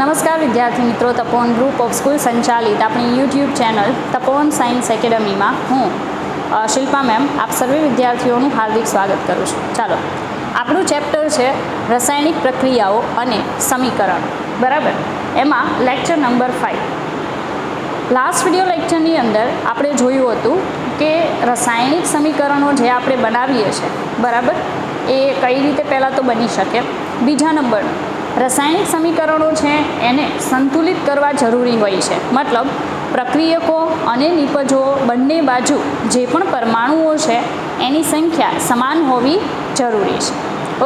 नमस्कार विद्यार्थी मित्रों, तपोवन ग्रुप ऑफ स्कूल संचालित अपनी YouTube channel Tapovan science academy में हूँ शिल्पा मैम आप सर्वे विद्यार्थीओं हार्दिक स्वागत करूँ छूँ। चलो आपणु चैप्टर है रासायणिक प्रक्रियाओं अने समीकरण, बराबर। एमां लेक्चर नंबर 5 लास्ट विडियो लेक्चरनी अंदर आपणे जोयुं हतुं के रासायणिक समीकरणों जे आपणे बनावीए छे, बराबर, ए कई रीते पहला तो बनी शके। बीजा नंबर रासायणिक समीकरणों है एने संतुलित करवा जरूरी होय छे, मतलब प्रक्रियको अने निपजो बंने बाजू जे पण परमाणुओं है एनी संख्या समान होवी जरूरी है।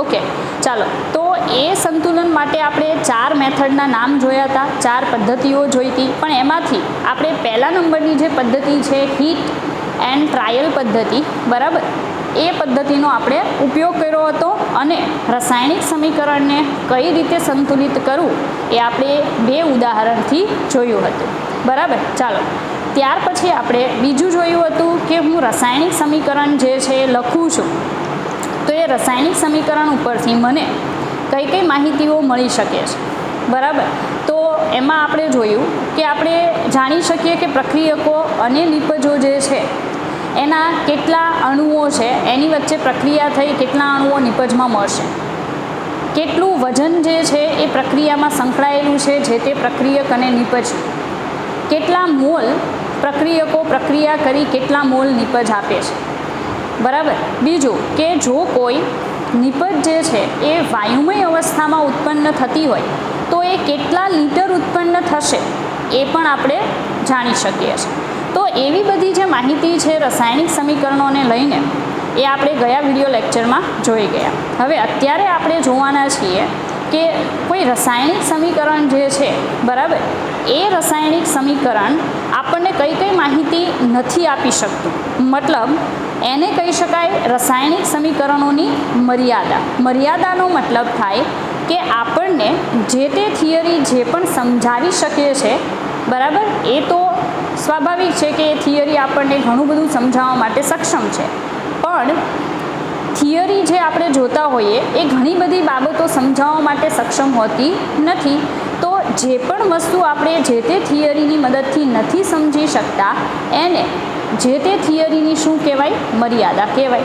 ओके, चलो तो ए संतुलन माटे आपणे 4 मेथडना नाम जोया था, 4 पद्धतिओ जोई थी, पण एमांथी आपणे पहला नंबरनी जे पद्धति है हीट एंड ट्रायल पद्धति, बराबर, ए पद्धतिनो आपणे उपयोग कर्यो हतो अने रासायणिक समीकरणने कई रीते संतुलित करवुं ए आपणे 2 उदाहरणथी जोयुं हतुं, बराबर। चालो त्यार पछी आपणे बीजुं जोयुं हतुं के हुं रासायणिक समीकरण जे छे लखुं छुं तो ए रासायणिक समीकरण उपरथी मने कई कई माहितीओ मळी शके छे, बराबर। तो एमां आपणे जोयुं के आपणे जाणी शकीए के प्रक्रियको अने निपजो जे छे एना केटला अणुओ है एनी वच्चे प्रक्रिया थई केटला अणुओ निपजमां मळशे, केटलुं वजन जे छे ए प्रक्रियामां संकळायेलुं छे जे ते प्रक्रियक अने निपज, केटला मोल प्रक्रियको प्रक्रिया करी केटला मोल निपज आपे छे, बराबर। बीजुं के जो कोई निपज जे छे ए वायुमय अवस्थामां उत्पन्न थती होय तो ए केटला लीटर उत्पन्न थशे ए पण आपणे जाणी शकीए छीए। तो एवी बधी जे माहिती है रासायणिक समीकरणों ने लईने ए आपणे गया विडियो लेक्चर में जोई गया। हवे अत्यारे आपणे जोवाना छीए के कोई रासायणिक समीकरण जे छे, बराबर, ए रासायणिक समीकरण आपणे कई कई माहिती नथी आपी शकतुं, मतलब एने कही शकाय रासायणिक समीकरणोनी मर्यादा। मर्यादानो मतलब थाय के आपणने जे ते थियरी जे पण समजावी शके छे, बराबर, ए तो स्वाभाविक है कि थियरी आपने घणुं बधुं समझावा माटे सक्षम है, पण थियरी जे आपणे जोता होईए ए घणी बधी बाबतो समझावा माटे सक्षम होती नथी। तो जे पण वस्तु आपणे जे ते थियरीनी मददथी नथी समझी शकता एने जे ते थियरीनी शुं कहेवाय, मर्यादा कहेवाय।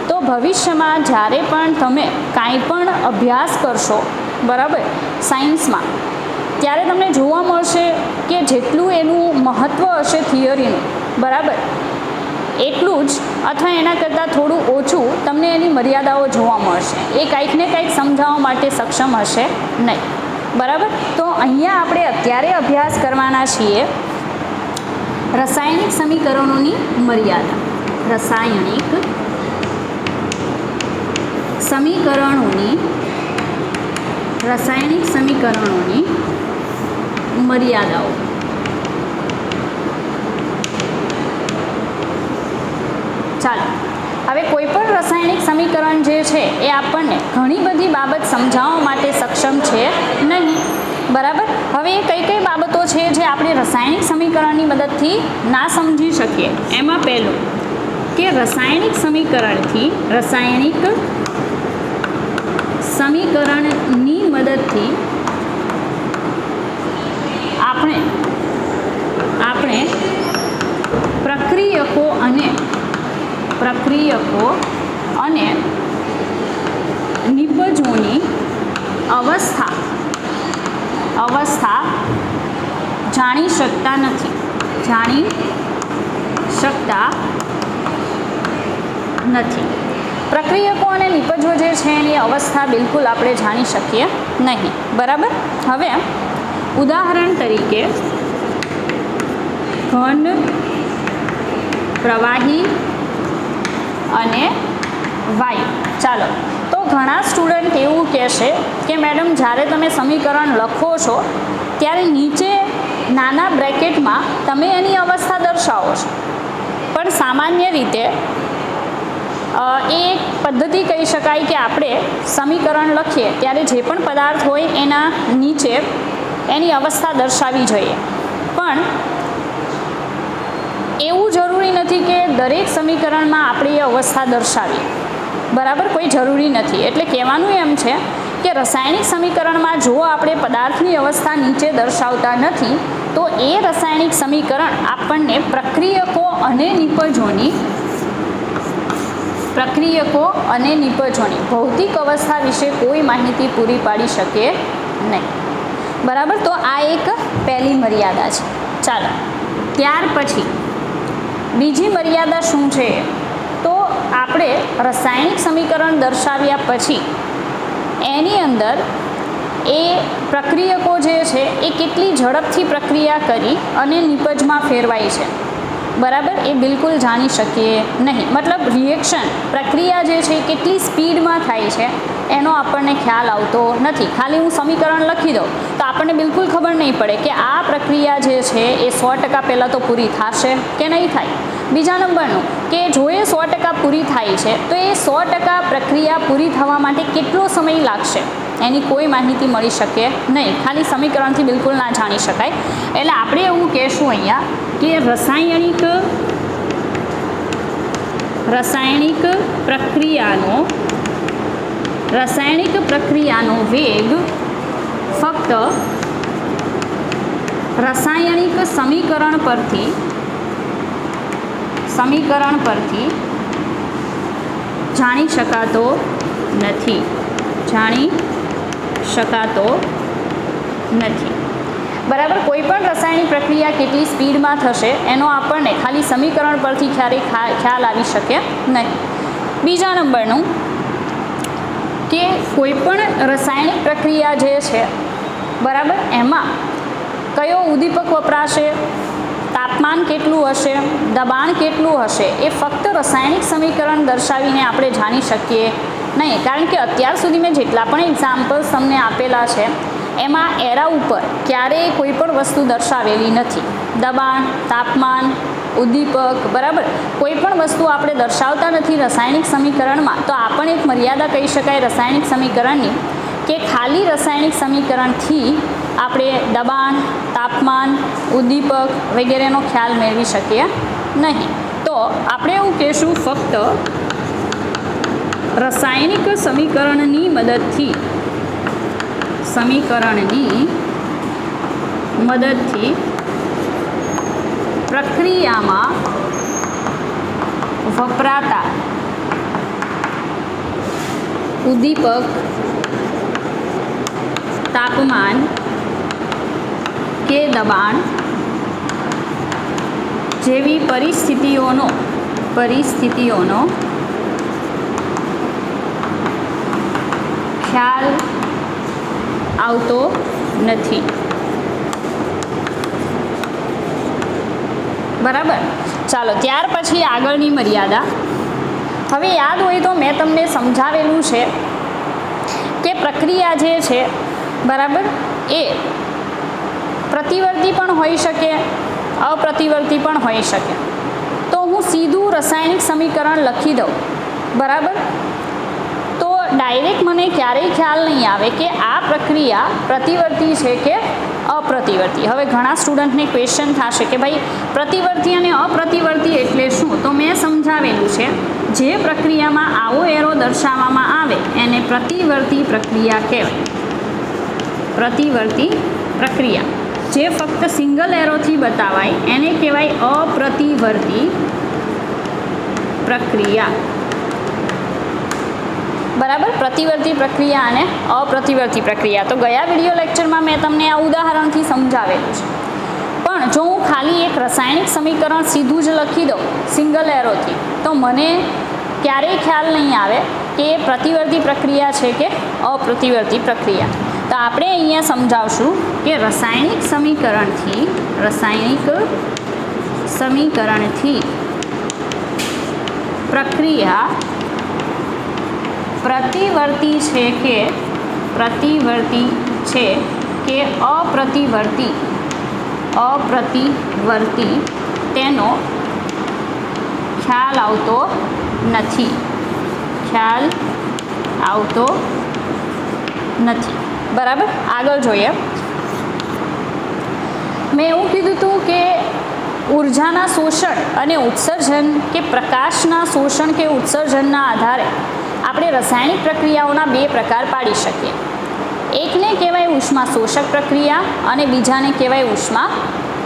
तो भविष्यमां ज्यारे पण तमे कांई पण अभ्यास करशो, बराबर, साइंसमां, त्यारे तमने जोवा मळशे के जेटलुं एनुं महत्व हशे थियरीनुं, बराबर, एटलुं ज अथवा एना करતાં थोड़ुं ओछुं तमने एनी मर्यादाओ जोवा मळशे। ए कांईक ने कांईक समजाववा माटे सक्षम हशे नहीं, बराबर। तो अहींया आपणे अत्यारे अभ्यास करवाना छीए रासायणिक समीकरणोनी मर्यादा। रासायणिक समीकरणोनी मर्यादाओ। चालो हवे कोईपण रासायणिक समीकरण जे छे ए आपणने घणी बधी बाबत समजाववा माटे सक्षम छे नहीं, बराबर। हवे कई कई बाबतो छे जे आपणे रासायणिक समीकरणनी मददथी ना समझी शकीए। एमां पहेलुं के रासायणिक समीकरणनी मददथी આપણે પ્રક્રિયકો અને નિપજોની અવસ્થા જાણી શકતા નથી। પ્રક્રિયકો અને નિપજો જે છે એની અવસ્થા બિલકુલ આપણે જાણી શકીએ નહીં, બરાબર। હવે ઉદાહરણ તરીકે घन, प्रवाही अने वायु। चलो तो घणा स्टूडेंट एवं कहेशे कि मैडम ज्यारे तमे समीकरण लखो छो त्यारे नीचे नाना ब्रेकेट में तमे एनी अवस्था दर्शावो छो, पण सामान्य रीते एक पद्धति कही शकाय कि आपणे समीकरण लखीए त्यारे जे पण पदार्थ होय एना नीचे एनी अवस्था दर्शावी जोईए। पण एवं जरूरी नहीं कि दरेक समीकरण में आपणे अवस्था दर्शावी, बराबर, कोई जरूरी नहीं। एटले कहेवानुं एम छे કે રાસાયણિક સમીકરણમાં જો આપણે પદાર્થની અવસ્થા નીચે દર્શાવતા નથી તો એ રાસાયણિક સમીકરણ આપણને પ્રક્રિયકો અને નિપજોની ભૌતિક અવસ્થા વિશે કોઈ માહિતી પૂરી પાડી શકે નહીં. બરાબર, તો આ એક પહેલી મર્યાદા છે. ચાલો, ત્યાર પછી બીજી મર્યાદા શું છે? તો આપણે રાસાયણિક સમીકરણ દર્શાવ્યા પછી એની અંદર એ પ્રક્રિયકો જે છે એ કેટલી ઝડપથી પ્રક્રિયા કરી અને નિપજમાં ફેરવાય છે, બરાબર, એ બિલકુલ જાણી શકીએ નહીં. મતલબ રિએક્શન પ્રક્રિયા જે છે એ કેટલી સ્પીડમાં થાય છે એનો આપણને ખ્યાલ આવતો નથી. ખાલી હું સમીકરણ લખી દઉં તો આપણને બિલકુલ ખબર નહીં પડે કે આ પ્રક્રિયા જે છે એ 100% પહેલાં તો પૂરી થશે કે નહીં થાય. બીજા નંબરનું કે જો એ 100% પૂરી થાય છે તો એ 100% પ્રક્રિયા પૂરી થવા માટે કેટલો સમય લાગશે એની કોઈ માહિતી મળી શકે નહીં. ખાલી સમીકરણથી બિલકુલ ના જાણી શકાય. એટલે આપણે એવું કહેશું અહીંયા કે રાસાયણિક પ્રક્રિયાનો વેગ ફક્ત રાસાયણિક સમીકરણ પરથી જાણી શકાતો નથી. બરાબર, કોઈ પણ રાસાયણિક પ્રક્રિયા કેટલી સ્પીડમાં થશે એનો આપણને ખાલી સમીકરણ પરથી ખ્યાલ આવી શકે નહીં. બીજા નંબરનું કે કોઈ પણ રાસાયણિક પ્રક્રિયા જે છે, બરાબર, એમાં કયો ઉદ્દીપક વપરાશે, તાપમાન કેટલું હશે, દબાણ કેટલું હશે, એ ફક્ત રાસાયણિક સમીકરણ દર્શાવીને આપણે જાણી શકીએ નહીં. કારણ કે અત્યાર સુધી મેં જેટલા પણ એક્ઝામ્પલ્સ તમને આપેલા છે એમાં એરા ઉપર ક્યારેય કોઈ પણ વસ્તુ દર્શાવેલી નથી. દબાણ, તાપમાન, ઉદ્દીપક, બરાબર, કોઈ પણ વસ્તુ આપણે દર્શાવતા નથી રાસાયણિક સમીકરણમાં. તો આ પણ એક મર્યાદા કહી શકાય રાસાયણિક સમીકરણની કે ખાલી રાસાયણિક સમીકરણથી આપણે દબાણ, તાપમાન, ઉદ્દીપક વગેરેનો ખ્યાલ મેળવી શકીએ નહીં. તો આપણે એવું કહેશું ફક્ત રાસાયણિક સમીકરણની મદદથી પ્રક્રિયામાં વપરાતા ઉદ્દીપક, તાપમાન કે દબાણ જેવી પરિસ્થિતિઓનો ખ્યાલ આવતો નથી. બરાબર, ચાલો ત્યાર પછી આગળની મર્યાદા. હવે યાદ હોય તો મેં તમને સમજાવેલું છે કે પ્રક્રિયા જે છે, બરાબર, એ પ્રતિવર્તી પણ હોઈ શકે, અપ્રતિવર્તી પણ હોઈ શકે. તો હું સીધું રાસાયણિક સમીકરણ લખી દઉં, બરાબર, તો ડાયરેક્ટ મને ક્યારેય ખ્યાલ નહીં આવે કે આ પ્રક્રિયા પ્રતિવર્તી છે કે અપ્રતિવર્તી. હવે ઘણા સ્ટુડન્ટને ક્વેશ્ચન થશે કે ભાઈ પ્રતિવર્તી અને અપ્રતિવર્તી એટલે શું? તો મેં સમજાવેલું છે, જે પ્રક્રિયામાં આવો એરો દર્શાવવામાં આવે એને પ્રતિવર્તી પ્રક્રિયા કહેવાય. પ્રતિવર્તી પ્રક્રિયા જે ફક્ત સિંગલ એરોથી બતાવાય એને કહેવાય અપ્રતિવર્તી પ્રક્રિયા. બરાબર, પ્રતિવર્તી પ્રક્રિયા અને અપ્રતિવર્તી પ્રક્રિયા તો ગયા વિડીયો લેક્ચરમાં મેં તમને આ ઉદાહરણથી સમજાવેલું છે. પણ જો હું ખાલી એક રાસાયણિક સમીકરણ સીધું જ લખી દઉં સિંગલ એરોથી તો મને ક્યારેય ખ્યાલ નહીં આવે કે એ પ્રતિવર્તી પ્રક્રિયા છે કે અપ્રતિવર્તી પ્રક્રિયા. તો આપણે અહીંયા સમજાવશું કે રાસાયણિક સમીકરણથી પ્રક્રિયા પ્રતિવર્તી છે કે અપ્રતિવર્તી તેનો ખ્યાલ આવતો નથી. બરાબર, આગળ જોઈએ. મેં એવું કીધું હતું કે ઉર્જાના શોષણ અને ઉત્સર્જન કે પ્રકાશના શોષણ કે ઉત્સર્જનના આધારે આપણે રાસાયણિક પ્રક્રિયાઓના બે પ્રકાર પાડી શકીએ. એકને કહેવાય ઉષ્મા શોષક પ્રક્રિયા અને બીજાને કહેવાય ઉષ્મા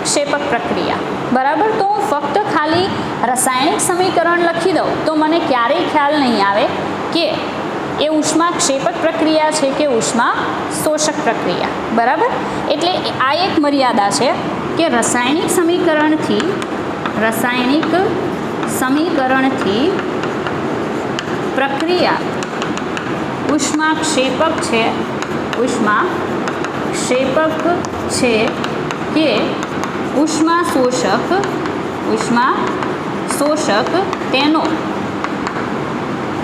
ક્ષેપક પ્રક્રિયા. બરાબર. તો હું ફક્ત ખાલી રાસાયણિક સમીકરણ લખી દઉં તો મને ક્યારેય ખ્યાલ નહીં આવે કે એ ઉષ્મા ક્ષેપક પ્રક્રિયા છે કે ઉષ્મા શોષક પ્રક્રિયા. બરાબર. એટલે આ એક મર્યાદા છે કે રાસાયણિક સમીકરણથી પ્રક્રિયા ઉષ્મા ક્ષેપક છે કે ઉષ્મા શોષક તેનો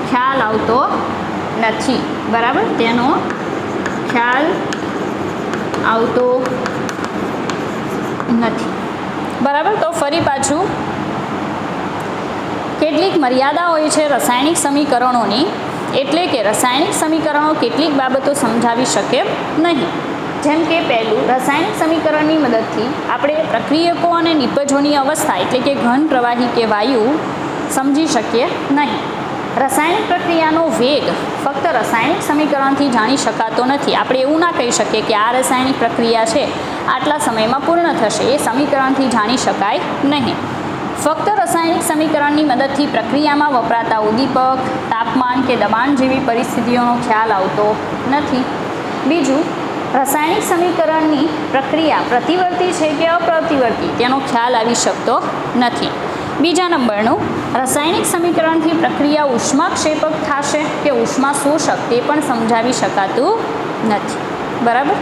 ખ્યાલ આવતો નથી. બરાબર. તેનો ખ્યાલ આવતો નથી. બરાબર. તો ફરી પાછું કેટલીક મર્યાદા હોય છે રાસાયણિક સમીકરણોની, એટલે કે રાસાયણિક સમીકરણો કેટલીક બાબતો સમજાવી શકે નહીં. જેમ કે પહેલું, રાસાયણિક સમીકરણની મદદથી આપણે પ્રક્રિયકો અને નિપજોની અવસ્થા એટલે કે ઘન, પ્રવાહી કે વાયુ સમજી શકીએ નહીં. રાસાયણિક પ્રક્રિયાનો વેગ ફક્ત રાસાયણિક સમીકરણથી જાણી શકાતો નથી. આપણે એવું ના કહી શકીએ કે આ રાસાયણિક પ્રક્રિયા છે આટલા સમયમાં પૂર્ણ થશે, એ સમીકરણથી જાણી શકાય નહીં. ફક્ત રાસાયણિક સમીકરણની મદદથી પ્રક્રિયામાં વપરાતા ઉદ્દીપક, તાપમાન કે દબાણ જેવી પરિસ્થિતિઓનો ખ્યાલ આવતો નથી. બીજું, રાસાયણિક સમીકરણની પ્રક્રિયા પ્રતિવર્તી છે કે અપ્રતિવર્તી તેનો ખ્યાલ આવી શકતો નથી. બીજા નંબરનું, રાસાયણિક સમીકરણથી પ્રક્રિયા ઉષ્માક્ષેપક થશે કે ઉષ્મા શોષક તે પણ સમજાવી શકાતું નથી. બરાબર.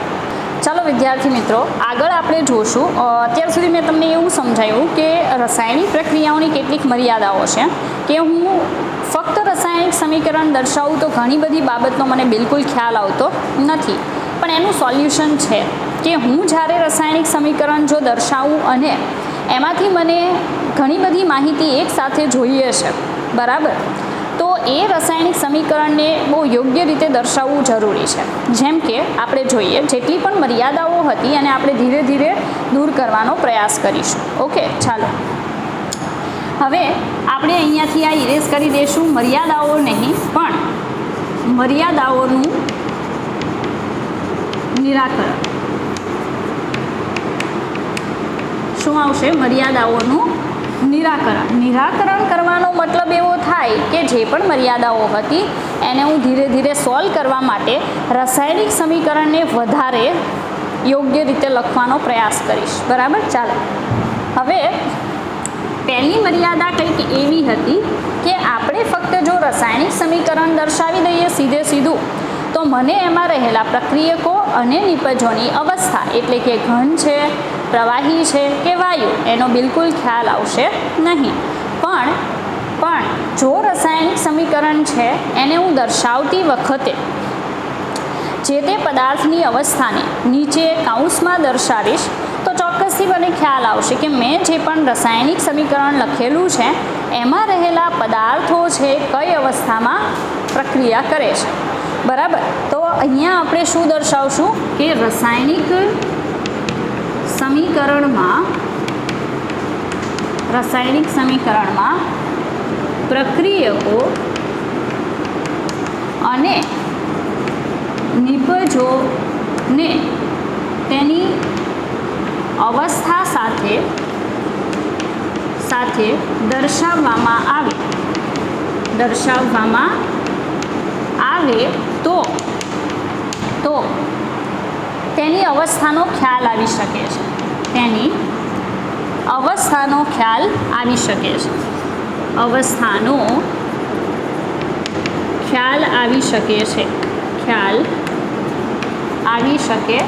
ચાલો વિદ્યાર્થી મિત્રો, આગળ આપણે જોશું. અત્યાર સુધી મેં તમને એવું સમજાવ્યું કે રાસાયણિક પ્રક્રિયાઓની કેટલીક મર્યાદાઓ છે કે હું ફક્ત રાસાયણિક સમીકરણ દર્શાવું તો ઘણી બધી બાબતનો મને બિલકુલ ખ્યાલ આવતો નથી. પણ એનું સોલ્યુશન છે કે હું જ્યારે રાસાયણિક સમીકરણ જો દર્શાવું અને એમાંથી મને ઘણી બધી માહિતી એકસાથે જોઈએ છે, બરાબર, તો એ રાસાયણિક સમીકરણને બહુ યોગ્ય રીતે દર્શાવવું જરૂરી છે. જેમ કે આપણે જોઈએ જેટલી પણ મર્યાદાઓ હતી અને આપણે ધીરે ધીરે દૂર કરવાનો પ્રયાસ કરીશું. ઓકે, ચાલો હવે આપણે અહીંયાથી આ ઇરેઝ કરી દઈશું. મર્યાદાઓ નહીં પણ મર્યાદાઓનું નિરાકરણ. શું આવશે? મર્યાદાઓનું નિરાકરણ કરવાનો મતલબ એવો થાય કે જે પણ મર્યાદાઓ હતી એને હું ધીરે ધીરે સોલ્વ કરવા માટે રાસાયણિક સમીકરણને વધારે યોગ્ય રીતે લખવાનો પ્રયાસ કરીશ. બરાબર. ચાલો હવે પહેલી મર્યાદા કંઈક એવી હતી કે આપણે ફક્ત જો રાસાયણિક સમીકરણ દર્શાવી દઈએ સીધું તો મને એમાં રહેલા પ્રક્રિયકો અને નિપજોની અવસ્થા એટલે કે ઘન છે, પ્રવાહી છે કે વાયુ એનો બિલકુલ ખ્યાલ આવશે નહીં. પણ જો રાસાયણિક સમીકરણ છે એને હું દર્શાવતી વખતે જે તે પદાર્થની અવસ્થાને નીચે કૌંસમાં દર્શાવીશ તો ચોક્કસથી મને ખ્યાલ આવશે કે મેં જે પણ રાસાયણિક સમીકરણ લખેલું છે એમાં રહેલા પદાર્થો છે કઈ અવસ્થામાં પ્રક્રિયા કરે છે. બરાબર. તો અહીંયા આપણે શું દર્શાવશું કે રાસાયણિક સમીકરણમાં પ્રક્રિયકો અને નિપજોને તેની અવસ્થા સાથે દર્શાવવામાં આવે તો તેની અવસ્થાનો ખ્યાલ આવી શકે છે. અવસ્થાનો ખ્યાલ આવી શકે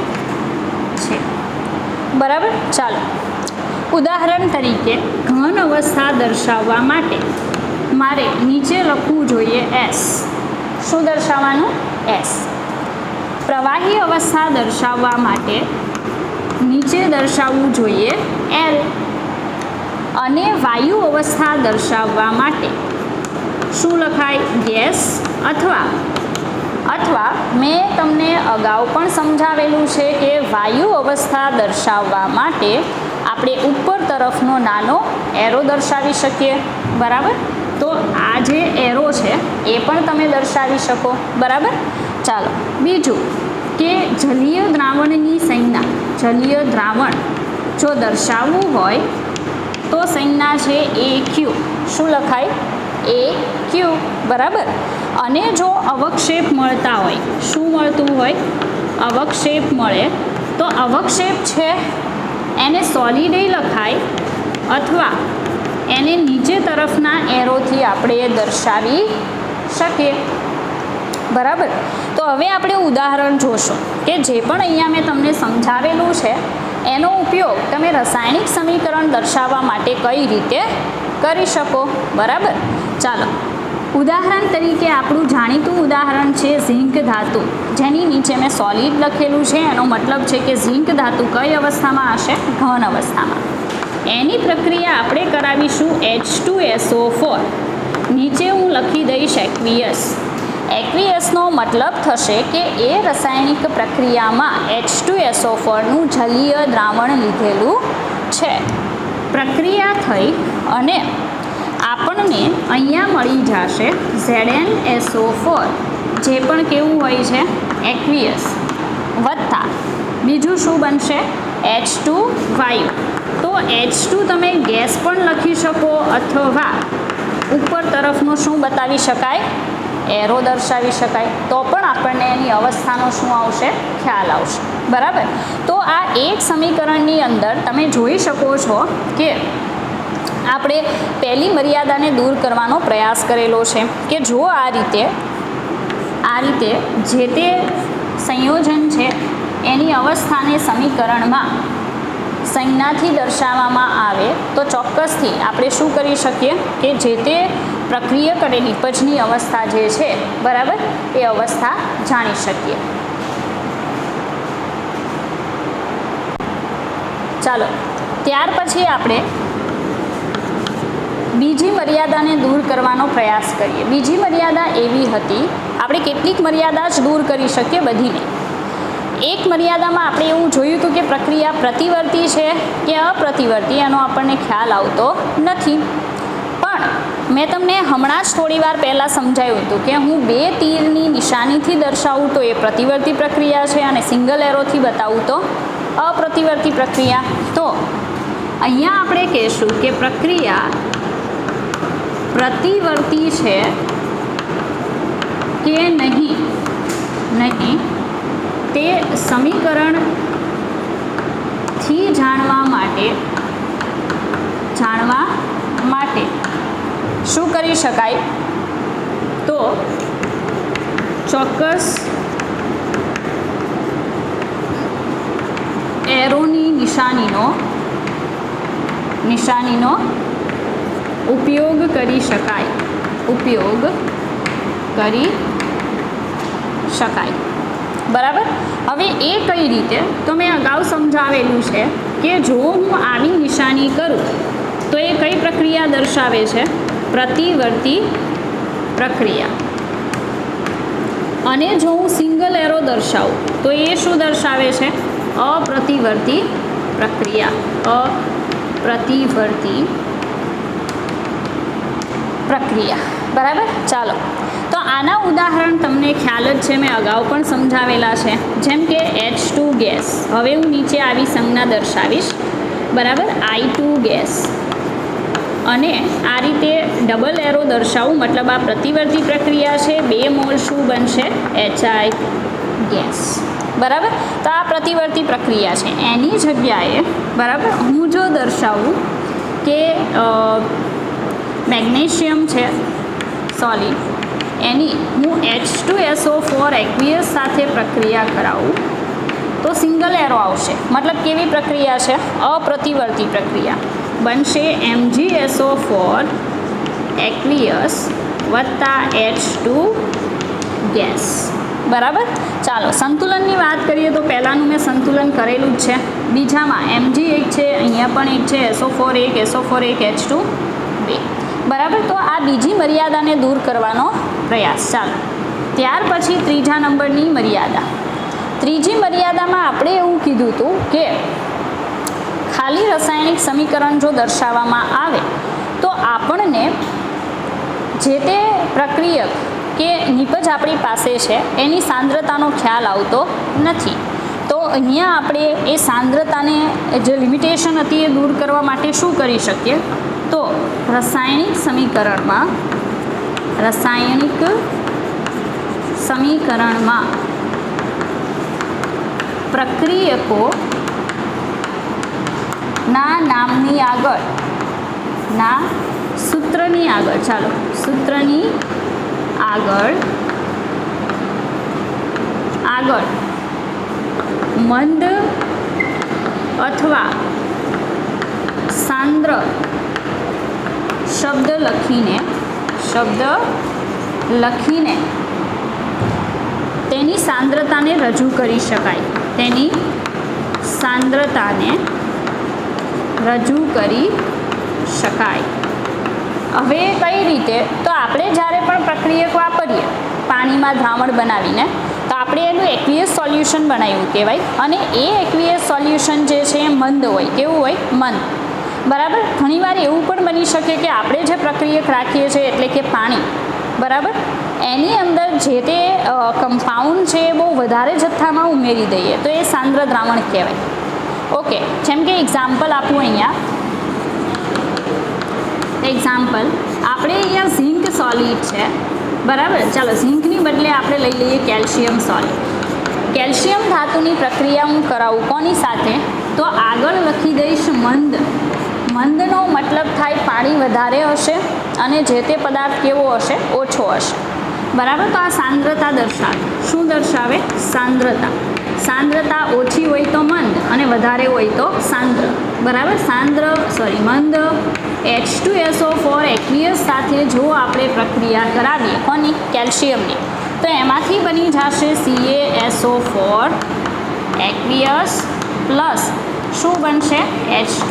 છે. બરાબર. ચાલો ઉદાહરણ તરીકે ઘન અવસ્થા દર્શાવવા માટે મારે નીચે લખવું જોઈએ S. શું દર્શાવવાનું? S. પ્રવાહી અવસ્થા દર્શાવવા માટે નીચે દર્શાવવું જોઈએ L. અને વાયુ અવસ્થા દર્શાવવા માટે શું લખાય? ગેસ. અથવા મેં તમને અગાઉ પણ સમજાવેલું છે કે વાયુ અવસ્થા દર્શાવવા માટે આપણે ઉપર તરફનો નાનો એરો દર્શાવી શકીએ. બરાબર. તો આ જે એરો છે એ પણ તમે દર્શાવી શકો. બરાબર. ચાલો બીજું, કે જલીય દ્રાવણની સંજ્ઞા, જલીય દ્રાવણ જો દર્શાવવું હોય તો સંજ્ઞા છે AQ. શું લખાય? AQ. બરાબર. અને જો અવક્ષેપ મળતા હોય, શું મળતું હોય? અવક્ષેપ મળે તો અવક્ષેપ છે એને સોલિડ લખાય અથવા એને નીચે તરફના એરોથી આપણે દર્શાવી શકીએ. બરાબર. તો હવે આપણે ઉદાહરણ જોશું કે જે પણ અહીંયા મેં તમને સમજાવેલું છે એનો ઉપયોગ તમે રાસાયણિક સમીકરણ દર્શાવવા માટે કઈ રીતે કરી શકો. બરાબર. ચાલો, ઉદાહરણ તરીકે આપણું જાણીતું ઉદાહરણ છે ઝીંક ધાતુ, જેની નીચે મેં સોલિડ લખેલું છે. એનો મતલબ છે કે ઝીંક ધાતુ કઈ અવસ્થામાં હશે? ઘન અવસ્થામાં. એની પ્રક્રિયા આપણે કરાવીશું H2SO4. નીચે હું લખી દઈશ એક્વિયસ. એક્વિયસનો મતલબ થશે કે એ રાસાયણિક પ્રક્રિયામાં H2SO4નું જલીય દ્રાવણ લીધેલું છે. પ્રક્રિયા થઈ અને આપણને અહીંયા મળી જશે ZnSO4, જે પણ કેવું હોય છે? એક્વિયસ. વત્તા બીજું શું બનશે? H2 વાયુ. તો H2 તમે ગેસ પણ લખી શકો અથવા ઉપર તરફનું શું બતાવી શકાય? એરો દર્શાવી શકાય. તો પણ આપણને એની અવસ્થાનો શું આવશે? ખ્યાલ આવશે. બરાબર. તો આ એક સમીકરણની અંદર તમે જોઈ શકો છો કે આપણે પહેલી મર્યાદાને દૂર કરવાનો પ્રયાસ કરેલો છે કે જો આ રીતે જે તે સંયોજન છે એની અવસ્થાને સમીકરણમાં સંજ્ઞાથી દર્શાવવામાં આવે તો ચોક્કસથી આપણે શું કરી શકીએ કે જે તે પ્રક્રિયક અને નિપજની અવસ્થા જે છે, બરાબર, એ અવસ્થા જાણી શકીએ. ચાલો, ત્યાર પછી આપણે બીજી મર્યાદાને દૂર કરવાનો પ્રયાસ કરીએ. બીજી મર્યાદા એવી હતી, આપણે કેટલીક મર્યાદા જ દૂર કરી શકીએ, બધી નહીં. એક મર્યાદામાં આપણે એવું જોયું હતું કે પ્રક્રિયા પ્રતિવર્તી છે કે અપ્રતિવર્તી એનો આપણને ખ્યાલ આવતો નથી. પણ મેં તમને હમણાં જ થોડી વાર પહેલાં સમજાવ્યું હતું કે હું 2 તીરની નિશાનીથી દર્શાવું તો એ પ્રતિવર્તી પ્રક્રિયા છે અને સિંગલ એરોથી બતાવું તો અપ્રતિવર્તી પ્રક્રિયા. તો અહીંયા આપણે કહીશું કે પ્રક્રિયા પ્રતિવર્તી છે કે નહીં તે સમીકરણથી જાણવા માટે શું કરી શકાય? તો ચોક્કસ એરોની નિશાનીનો ઉપયોગ કરી શકાય. બરાબર. હવે એ કઈ રીતે? તો મેં અગાઉ સમજાવેલું છે કે જો હું આવી નિશાની કરું તો એ કઈ પ્રક્રિયા દર્શાવે છે? પ્રતિવર્તી પ્રક્રિયા. અને જો હું સિંગલ એરો દર્શાવું તો એ શું દર્શાવે છે? અપ્રતિવર્તી પ્રક્રિયા. બરાબર. ચાલો, તો આના ઉદાહરણ તમને ખ્યાલ જ છે, મેં અગાઉ પણ સમજાવેલા છે. જેમ કે H2 ગેસ. હવે હું નીચે આવી સંજ્ઞા દર્શાવીશ. બરાબર. I2 gas. અને આ રીતે ડબલ એરો દર્શાવું, મતલબ આ પ્રતિવર્તી પ્રક્રિયા છે. 2 મોલ શું બનશે? HI gas. બરાબર. તો આ પ્રતિવર્તી પ્રક્રિયા છે. એની જગ્યાએ, બરાબર, હું જો દર્શાવું કે મેગ્નેશિયમ છે સોલિડ, એની હું H2SO4 એક્વિયસ સાથે પ્રક્રિયા કરાવું તો સિંગલ એરો આવશે. મતલબ કેવી પ્રક્રિયા છે? અપ્રતિવર્તી પ્રક્રિયા. બનશે MgSO4 એક્વિયસ વત્તા H2 ગેસ. બરાબર. ચાલો, સંતુલનની વાત કરીએ તો પહેલાંનું મેં સંતુલન કરેલું જ છે. બીજામાં Mg એક છે, અહીંયા પણ એક છે, SO4 એક, SO4 એક, H2 2. બરાબર. તો આ બીજી મર્યાદાને દૂર કરવાનો પ્રયાસ. ચાલો, ત્યાર પછી ત્રીજા નંબરની મર્યાદા. ત્રીજી મર્યાદામાં આપણે એવું કીધું હતું કે ખાલી રાસાયણિક સમીકરણ જો દર્શાવવામાં આવે તો આપણને જે તે પ્રક્રિયક કે નિપજ આપણી પાસે છે એની સાંદ્રતાનો ખ્યાલ આવતો નથી. તો અહીંયા આપણે એ સાંદ્રતાને જે લિમિટેશન હતી એ દૂર કરવા માટે શું કરી શકીએ? તો રાસાયણિક સમીકરણમાં પ્રક્રિયકોના નામની આગળ સૂત્રની આગળ મંદ અથવા સાંદ્ર શબ્દ લખીને તેની સાંદ્રતાને રજૂ કરી શકાય. હવે કઈ રીતે? તો આપણે જ્યારે પણ પ્રક્રિયક વાપરીએ પાણીમાં દ્રાવણ બનાવીને, તો આપણે એનું એક્વિયસ સોલ્યુશન બનાવ્યું કહેવાય. અને એ એક્વિયસ સોલ્યુશન જે છે એ મંદ હોય. કેવું હોય? મંદ. બરાબર. ઘણીવાર એવું પણ બની શકે કે આપણે જે પ્રક્રિયક રાખીએ છીએ એટલે કે પાણી, બરાબર, એની અંદર જે તે કમ્પાઉન્ડ છે એ બહુ વધારે જથ્થામાં ઉમેરી દઈએ તો એ સાંદ્ર દ્રાવણ કહેવાય. ઓકે, જેમ કે એક્ઝામ્પલ આપું અહીંયા. આપણે અહીંયા ઝિંક સોલિડ છે, બરાબર. ચાલો ઝિંકની બદલે આપણે લઈ લઈએ કેલ્શિયમ સોલિડ. કેલ્શિયમ ધાતુની પ્રક્રિયા હું કરાવું કોની સાથે? તો આગળ લખી દઈશ મંદ. મંદનો મતલબ થાય પાણી વધારે હશે અને જે તે પદાર્થ કેવો હશે? ઓછો હશે, બરાબર. તો આ સાંદ્રતા દર્શાવે. શું દર્શાવે? સાંદ્રતા ઓછી હોય તો મંદ અને વધારે હોય તો સાંદ્ર, બરાબર. મંદ H2SO4 એક્વિયસ સાથે જો આપણે પ્રક્રિયા કરાવીએ કોની? કેલ્શિયમની, તો એમાંથી બની જશે CaSO4 એક્વિયસ પ્લસ શું બનશે? H2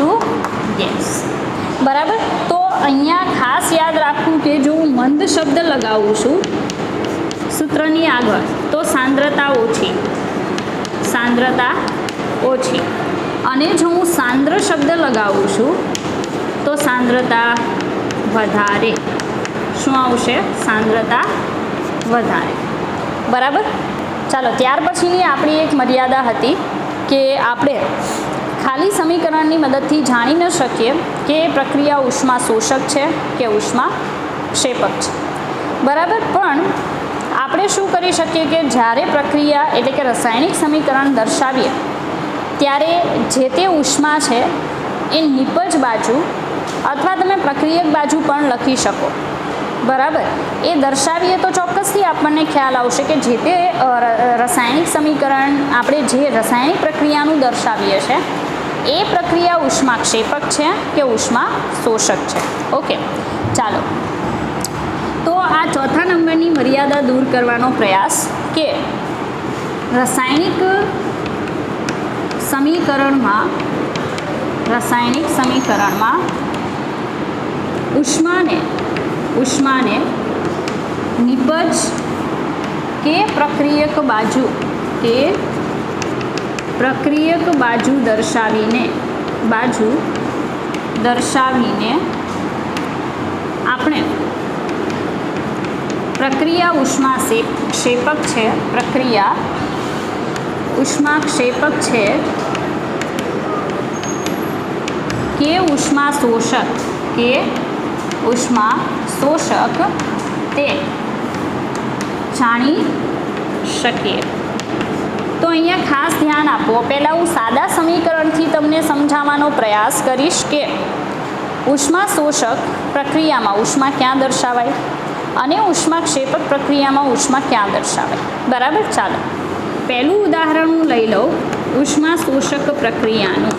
ગેસ, બરાબર. તો અહીંયા ખાસ યાદ રાખવું કે જો હું મંદ શબ્દ લગાવું છું સૂત્રની આગળ તો સાંદ્રતા ઓછી, અને જો હું સાંદ્ર શબ્દ લગાવું છું તો સાંદ્રતા વધારે. શું આવશે? સાંદ્રતા વધારે, બરાબર. ચાલો, ત્યાર પછીની આપણી એક મર્યાદા હતી કે આપણે ખાલી સમીકરણની મદદથી જાણી ન શકીએ કે પ્રક્રિયા ઉષ્મા શોષક છે કે ઉષ્મા ક્ષેપક છે, બરાબર. પણ આપણે શું કરી શકીએ કે જ્યારે પ્રક્રિયા એટલે કે રાસાયણિક સમીકરણ દર્શાવીએ ત્યારે જે તે ઉષ્મા છે એ નિપજ બાજુ અથવા તમે પ્રક્રિયક બાજુ પણ લખી શકો, બરાબર. એ દર્શાવીએ તો ચોક્કસથી આપણને ખ્યાલ આવશે કે જે તે રાસાયણિક સમીકરણ આપણે જે રાસાયણિક પ્રક્રિયાનું દર્શાવીએ છીએ એ પ્રક્રિયા ઉષ્મા ક્ષેપક છે કે ઉષ્મા શોષક છે. ઓકે, ચાલો. તો આ ચોથા નંબરની મર્યાદા દૂર કરવાનો પ્રયાસ કે રાસાયણિક સમીકરણમાં ઉષ્માને નિપજ કે પ્રક્રિયક બાજુ દર્શાવીને આપણે પ્રક્રિયા ઉષ્મા ક્ષેપક છે કે ઉષ્મા શોષક તે જાણી શકીએ. તો અહીંયા ખાસ ધ્યાન આપો. પહેલાં હું સાદા સમીકરણથી તમને સમજાવવાનો પ્રયાસ કરીશ કે ઉષ્મા શોષક પ્રક્રિયામાં ઉષ્મા ક્યાં દર્શાવાય અને ઉષ્મા ક્ષેપક પ્રક્રિયામાં ઉષ્મા ક્યાં દર્શાવાય, બરાબર. ચાલો, પહેલું ઉદાહરણ હું લઈ લઉં ઉષ્મા શોષક પ્રક્રિયાનું.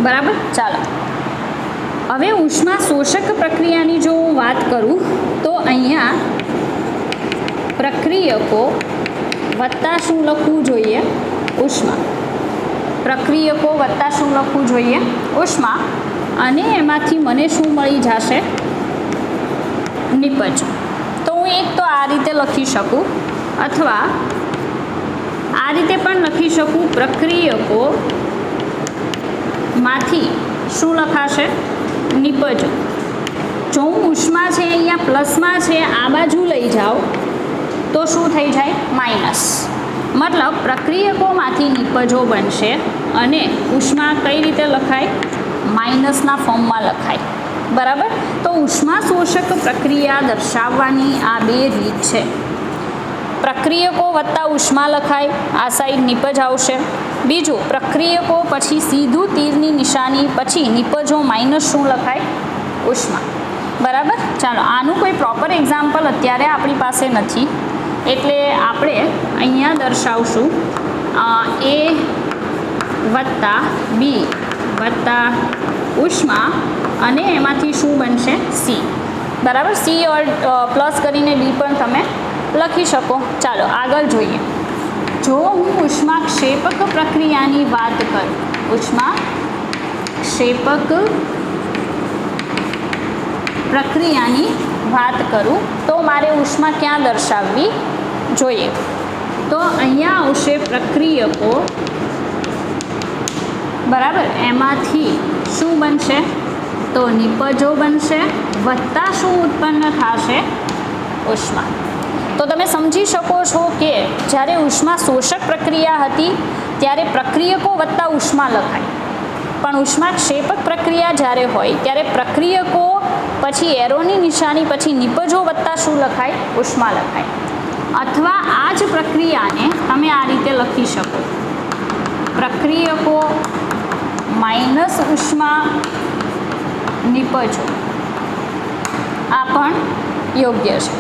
બરાબર. ચાલો, હવે ઉષ્મા શોષક પ્રક્રિયાની જો હું વાત કરું તો અહીંયા પ્રક્રિયકો વત્તા શું લખવું જોઈએ? ઉષ્મા. ઉષ્મા, અને એમાંથી મને શું મળી જશે? નિપજ. તો હું એક તો આ રીતે લખી શકું અથવા આ રીતે પણ લખી શકું. પ્રક્રિયકોમાંથી શું લખાશે? નિપજો. જો હું ઉષ્મા છે અહીંયા પ્લસમાં છે આ બાજુ લઈ જાઉં તો શું થઈ જાય? માઇનસ. મતલબ પ્રક્રિયકોમાંથી નિપજો બનશે અને ઉષ્મા કઈ રીતે લખાય? માઇનસના ફોર્મમાં લખાય. બરાબર. તો ઉષ્મા શોષક પ્રક્રિયા દર્શાવવાની આ બે રીત છે. પ્રક્રિયકો વત્તા ઉષ્મા લખાય, આ સાઈડ નિપજ આવશે. બીજું, પ્રક્રિયકો પછી સીધું તીરની નિશાની પછી નિપજો માઇનસ શું લખાય? ઉષ્મા. બરાબર. ચાલો, આનું કોઈ પ્રોપર એક્ઝામ્પલ અત્યારે આપણી પાસે નથી એટલે આપણે અહીંયા દર્શાવશું એ વત્તા બી વત્તા ઉષ્મા અને એમાંથી શું બનશે? સી. બરાબર. સી ઓર પ્લસ કરીને ડી પણ તમે લખી શકો. ચાલો આગળ જોઈએ. જો હું ઉષ્માક્ષેપક પ્રક્રિયાની વાત કરું, ઉષ્માક્ષેપક પ્રક્રિયાની વાત કરું તો મારે ઉષ્મા ક્યાં દર્શાવવી જોઈએ? તો અહીંયા આવશે પ્રક્રિયકો. બરાબર. એમાંથી શું બનશે? તો નિપજો બનશે વત્તા શું ઉત્પન્ન થશે? ઉષ્મા. તો તમે સમજી શકો છો કે જ્યારે ઉષ્મા શોષક પ્રક્રિયા હતી ત્યારે પ્રક્રિયકો વત્તા ઉષ્મા લખાય, પણ ઉષ્માક્ષેપક પ્રક્રિયા જ્યારે હોય ત્યારે પ્રક્રિયકો પછી એરોની નિશાની પછી નિપજો વત્તા શું લખાય? ઉષ્મા લખાય. અથવા આ જ પ્રક્રિયાને તમે આ રીતે લખી શકો, પ્રક્રિયકો માઇનસ ઉષ્મા નિપજો. આ પણ યોગ્ય છે.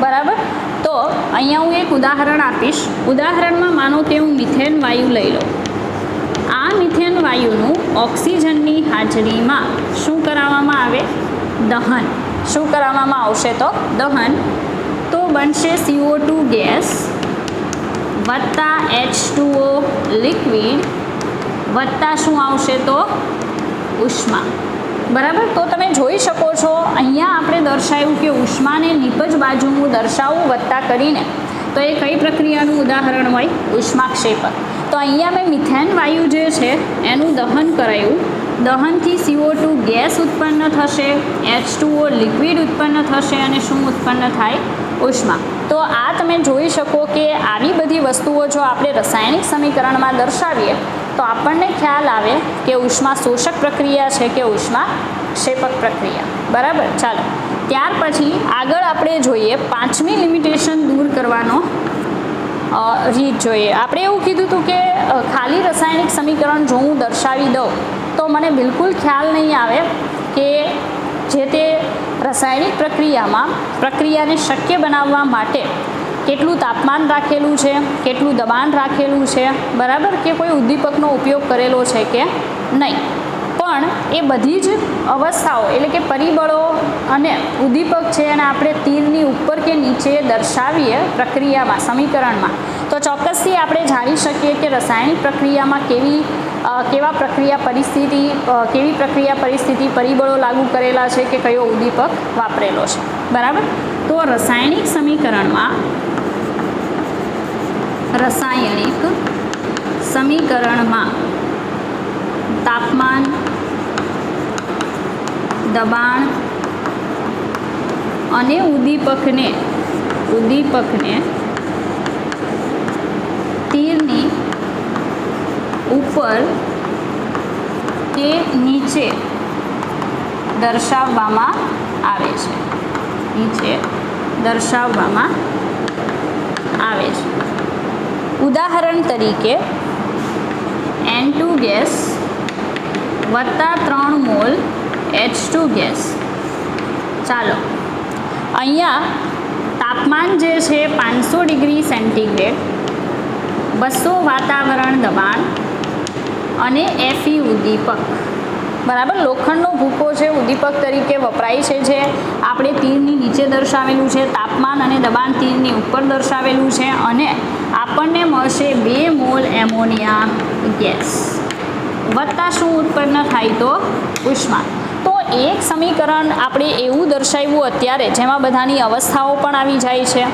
બરાબર. તો અહીંયા હું એક ઉદાહરણ આપીશ. ઉદાહરણમાં માનો કે હું મિથેન વાયુ લઈ લઉં. આ મિથેન વાયુનું ઓક્સિજનની હાજરીમાં શું કરાવવામાં આવે? દહન. શું કરાવવામાં આવશે? તો દહન. તો બનશે CO2 ગેસ વત્તા H2O લિક્વિડ વત્તા શું આવશે? તો ઉષ્મા. બરાબર. તો તમે જોઈ શકો છો અહીંયા આપણે દર્શાવ્યું કે ઉષ્માને નિપજ બાજુ હું દર્શાવું વત્તા કરીને, તો એ કઈ પ્રક્રિયાનું ઉદાહરણ હોય? ઉષ્માક્ષેપક. તો અહીંયા મેં મિથેન વાયુ જે છે એનું દહન કરાયું. દહનથી CO2 ગેસ ઉત્પન્ન થશે, H2O લિક્વિડ ઉત્પન્ન થશે અને શું ઉત્પન્ન થાય? ઉષ્મા. તો આ તમે જોઈ શકો કે આવી બધી વસ્તુઓ જો આપણે રાસાયણિક સમીકરણમાં દર્શાવીએ તો આપણને ખ્યાલ આવે કે ઉષ્મા શોષક પ્રક્રિયા છે કે ઉષ્મા ક્ષેપક પ્રક્રિયા. બરાબર. ચાલો ત્યાર પછી આગળ આપણે જોઈએ પાંચમી લિમિટેશન દૂર કરવાનો રીત જોઈએ. આપણે એવું કીધું હતું કે ખાલી રાસાયણિક સમીકરણ જો હું દર્શાવી દઉં તો મને બિલકુલ ખ્યાલ નહીં આવે કે જે તે રાસાયણિક પ્રક્રિયામાં પ્રક્રિયાને શક્ય બનાવવા માટે કેટલું તાપમાન રાખેલું છે, કેટલું દબાણ રાખેલું છે, બરાબર, કે કોઈ ઉદ્દીપકનો ઉપયોગ કરેલો છે કે નહીં. પણ એ બધી જ અવસ્થાઓ એટલે કે પરિબળો અને ઉદ્દીપક છે અને આપણે તીરની ઉપર કે નીચે દર્શાવીએ પ્રક્રિયામાં સમીકરણમાં તો ચોક્કસથી આપણે જાણી શકીએ કે રાસાયણિક પ્રક્રિયામાં કેવી પ્રક્રિયા પરિસ્થિતિ પરિબળો લાગુ કરેલા છે કે કયો ઉદ્દીપક વાપરેલો છે. બરાબર. તો રાસાયણિક સમીકરણમાં તાપમાન, દબાણ અને ઉદ્દીપકને તીરની ઉપર કે નીચે દર્શાવવામાં આવે છે. ઉદાહરણ તરીકે N2 ગેસ વત્તા 3 મોલ H2 ગેસ. ચાલો અહીંયા તાપમાન જે છે 500 ડિગ્રી સેન્ટીગ્રેડ, 200 વાતાવરણ દબાણ અને Fe ઉદ્દીપક. બરાબર. લોખંડનો ભૂકો છે ઉદ્દીપક તરીકે વપરાય છે, જે આપણે તીરની નીચે દર્શાવેલું છે. તાપમાન અને દબાણ તીરની ઉપર દર્શાવેલું છે અને આપણને મળશે 2 મોલ એમોનિયા ગેસ વત્તા શું ઉત્પન્ન થાય? તો ઉષ્મા. તો એક સમીકરણ આપણે એવું દર્શાવ્યું અત્યારે જેમાં બધાની અવસ્થાઓ પણ આવી જાય છે.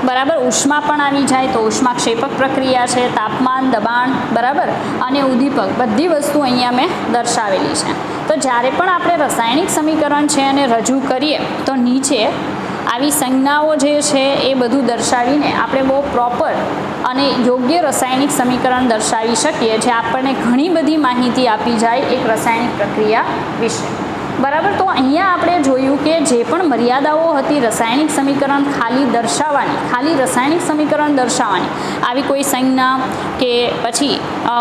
બરાબર. ઉષ્મા પણ આવી જાય તો ઉષ્માક્ષેપક પ્રક્રિયા છે, તાપમાન, દબાણ, બરાબર, અને ઉદ્દીપક બધી વસ્તુ અહીંયા મેં દર્શાવેલી છે. તો જ્યારે પણ આપણે રાસાયણિક સમીકરણ છે એને રજૂ કરીએ તો નીચે આવી સંજ્ઞાઓ જે છે એ બધું દર્શાવીને આપણે બહુ પ્રોપર અને યોગ્ય રાસાયણિક સમીકરણ દર્શાવી શકીએ, જે આપણને ઘણી બધી માહિતી આપી જાય એક રાસાયણિક પ્રક્રિયા વિશે. બરાબર. તો અહીંયા આપણે જોયું કે જે પણ મર્યાદાઓ હતી રાસાયણિક સમીકરણ ખાલી દર્શાવવાની, ખાલી રાસાયણિક સમીકરણ દર્શાવવાની, આવી કોઈ સંજ્ઞા કે પછી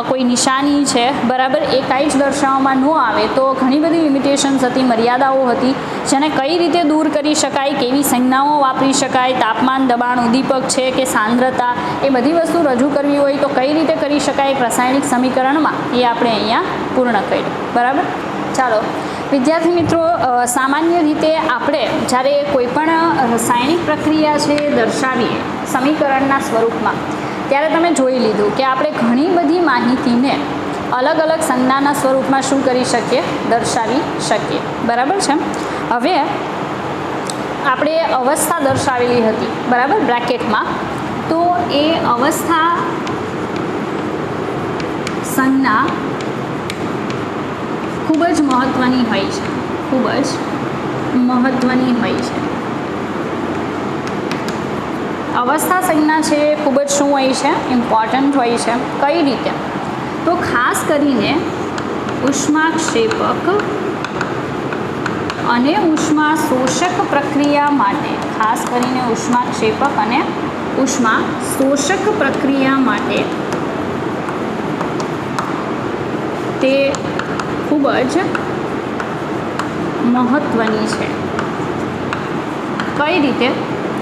કોઈ નિશાની છે, બરાબર, એ કાંઈ જ દર્શાવવામાં ન આવે તો ઘણી બધી લિમિટેશન્સ હતી, મર્યાદાઓ હતી, જેને કઈ રીતે દૂર કરી શકાય, કેવી સંજ્ઞાઓ વાપરી શકાય, તાપમાન, દબાણ, ઉદ્દીપક છે કે સાંદ્રતા, એ બધી વસ્તુ રજૂ કરવી હોય તો કઈ રીતે કરી શકાય એક રાસાયણિક સમીકરણમાં, એ આપણે અહીંયા પૂર્ણ કર્યું. બરાબર. ચાલો વિદ્યાર્થી મિત્રો, સામાન્ય રીતે આપણે જ્યારે કોઈ પણ રાસાયણિક પ્રક્રિયા છે દર્શાવીએ સમીકરણના સ્વરૂપમાં, ત્યારે તમે જોઈ લીધું કે આપણે ઘણી બધી માહિતીને અલગ અલગ સંજ્ઞાના સ્વરૂપમાં શું કરી શકીએ, દર્શાવી શકીએ. બરાબર છે. હવે આપણે અવસ્થા દર્શાવેલી હતી, બરાબર, બ્રેકેટમાં. તો એ અવસ્થા સંજ્ઞા ખૂબ જ મહત્ત્વની હોય છે, ખૂબ જ મહત્ત્વની હોય છે. અવસ્થા સંજ્ઞા છે ખૂબ જ શું હોય છે, ઇમ્પોર્ટન્ટ હોય છે. કઈ રીતે? તો ખાસ કરીને ઉષ્માક્ષેપક અને ઉષ્મા શોષક પ્રક્રિયા માટે, ખાસ કરીને ઉષ્માક્ષેપક અને ઉષ્મા શોષક પ્રક્રિયા માટે તે ખૂબ જ મહત્ત્વની છે. કઈ રીતે?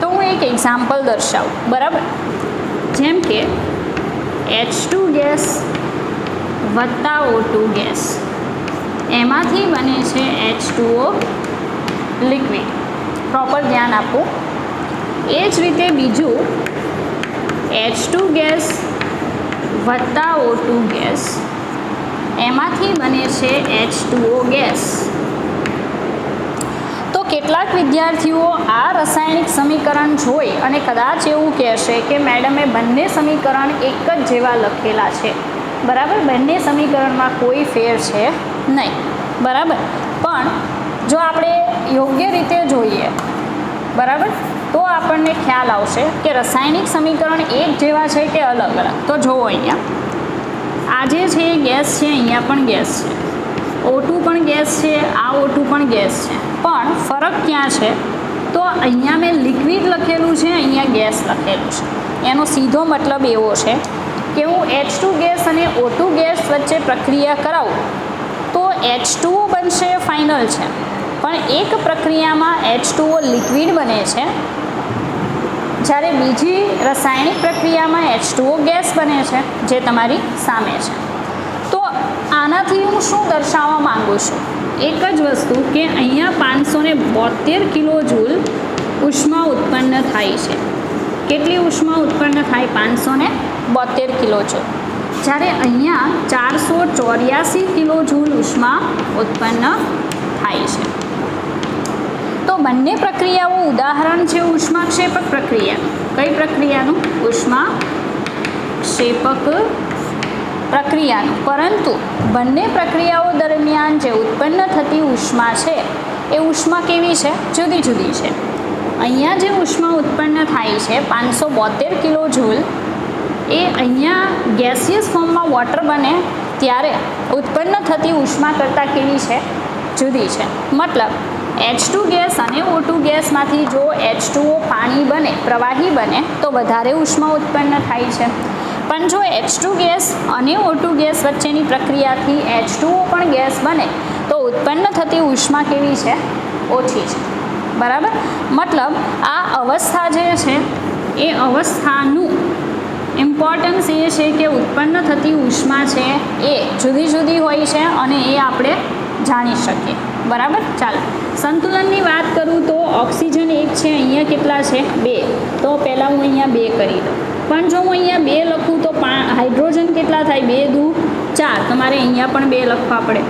તો હું એક એક્ઝામ્પલ દર્શાવું. બરાબર. જેમ કે H2 ગેસ વત્તા O2 ગેસ, એમાંથી બને છે H2O લિક્વિડ. પ્રોપર ધ્યાન આપો. એ જ રીતે બીજું H2 ગેસ વત્તા O2 ગેસ, એમાંથી બને છે H2O ગેસ. તો કેટલાક વિદ્યાર્થીઓ આ રાસાયણિક સમીકરણ જોઈ અને કદાચ એવું કહેશે કે મેડમે બંને સમીકરણ એક જ જેવા લખેલા છે. બરાબર. બંને સમીકરણમાં કોઈ ફેર છે નહીં. બરાબર. પણ જો આપણે યોગ્ય રીતે જોઈએ, બરાબર, તો આપણને ખ્યાલ આવશે કે રાસાયણિક સમીકરણ એક જેવા છે કે અલગ અલગ. તો જુઓ અહીંયા આ જે છે એ ગેસ છે, અહીંયા પણ ગેસ છે, O2 પણ ગેસ છે, આ O2 પણ ગેસ છે. પણ ફરક ક્યાં છે? તો અહીંયા મેં લિક્વિડ લખેલું છે, અહીંયા ગેસ લખેલું છે. એનો સીધો મતલબ એવો છે કે હું H2 ગેસ અને O2 ગેસ વચ્ચે પ્રક્રિયા કરાવું તો H2O બનશે, ફાઇનલ છે. પણ એક પ્રક્રિયામાં H2O લિક્વિડ બને છે, જ્યારે બીજી રાસાયણિક પ્રક્રિયામાં H2O ગેસ બને છે, જે તમારી સામે છે. તો આનાથી હું શું દર્શાવવા માગું છું? એક જ વસ્તુ કે અહીંયા 572 કિલો જૂલ ઉષ્મા ઉત્પન્ન થાય છે. કેટલી ઉષ્મા ઉત્પન્ન થાય? 572 કિલો જૂલ. જ્યારે અહીંયા 484 કિલો જૂલ ઉષ્મા ઉત્પન્ન થાય છે. તો બંને પ્રક્રિયાઓ ઉદાહરણ છે ઉષ્માક્ષેપક પ્રક્રિયા. કઈ પ્રક્રિયાનું? ઉષ્માક્ષેપક પ્રક્રિયાનું. પરંતુ બંને પ્રક્રિયાઓ દરમિયાન જે ઉત્પન્ન થતી ઉષ્મા છે એ ઉષ્મા કેવી છે? જુદી જુદી છે. અહીંયા જે ઉષ્મા ઉત્પન્ન થાય છે 572 કિલો જૂલ, એ અહીંયા ગેસિયસ ફોર્મમાં વોટર બને ત્યારે ઉત્પન્ન થતી ઉષ્મા કરતાં કેવી છે? જુદી છે. મતલબ H2 ગેસ અને O2 ગેસમાંથી જો H2O પાણી બને, પ્રવાહી બને, તો વધારે ઉષ્મા ઉત્પન્ન થાય છે. પણ જો H2 ગેસ અને O2 ગેસ વચ્ચેની પ્રક્રિયાથી H2O પણ ગેસ બને તો ઉત્પન્ન થતી ઉષ્મા કેવી છે? ઓછી છે. બરાબર. મતલબ આ અવસ્થા જે છે એ અવસ્થાનું ઇમ્પોર્ટન્સ એ છે કે ઉત્પન્ન થતી ઉષ્મા છે એ જુદી જુદી હોય છે અને એ આપણે જાણી શકીએ. બરાબર. ચાલો સંતુલનની વાત કરું તો ઓક્સિજન એક છે, અહીંયા કેટલા છે? 2. તો પહેલાં હું અહીંયા 2 કરી દઉં. પણ જો હું અહીંયા 2 લખું તો હાઇડ્રોજન કેટલા થાય? 2 દુ 4. તમારે અહીંયા પણ 2 લખવા પડે.